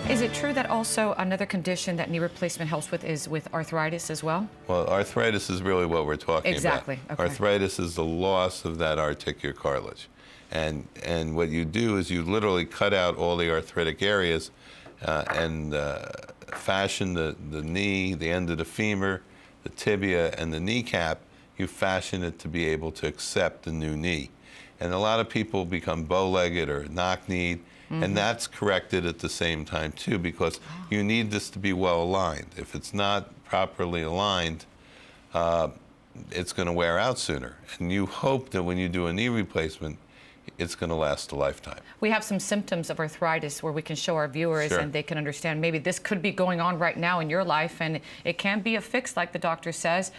Is it true that also another condition that knee replacement helps with is with arthritis as well? Well, arthritis is really what we're talking Exactly. about. Okay. Arthritis is the loss of that articular cartilage. And what you do is you literally cut out all the arthritic areas and fashion the knee, the end of the femur, the tibia, and the kneecap. You fashion it to be able to accept the new knee. And a lot of people become bow-legged or knock-kneed, and that's corrected at the same time too, because you need this to be well aligned. If it's not properly aligned, it's going to wear out sooner. And you hope that when you do a knee replacement, it's going to last a lifetime. We have some symptoms of arthritis where we can show our viewers Sure. and they can understand maybe this could be going on right now in your life, and it can be a fix like the doctor says.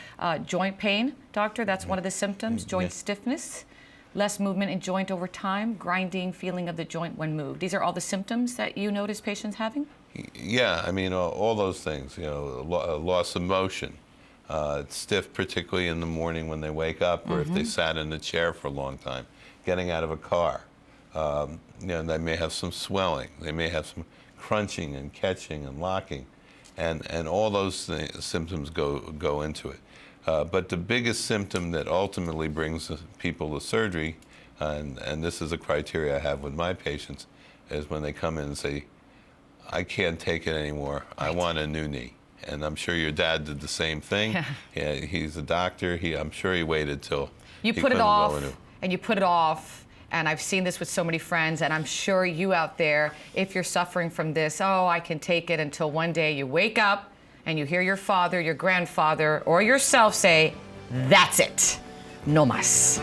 Joint pain, doctor, that's one of the symptoms. Joint stiffness, less movement in joint over time, grinding feeling of the joint when moved. These are all the symptoms that you notice patients having? Yeah, I mean, all those things, you know, loss of motion. It's stiff, particularly in the morning when they wake up, or if they sat in a chair for a long time. Getting out of a car, you know, they may have some swelling. They may have some crunching and catching and locking, and all those symptoms go into it. But the biggest symptom that ultimately brings people to surgery, and this is a criteria I have with my patients, is when they come in and say, I can't take it anymore. I want a new knee. And I'm sure your dad did the same thing. Yeah, he's a doctor. I'm sure he waited till you put it off, and you put it off. And I've seen this with so many friends, and I'm sure you out there, if you're suffering from this, oh, I can take it, until one day you wake up and you hear your father, your grandfather, or yourself say, that's it, no más.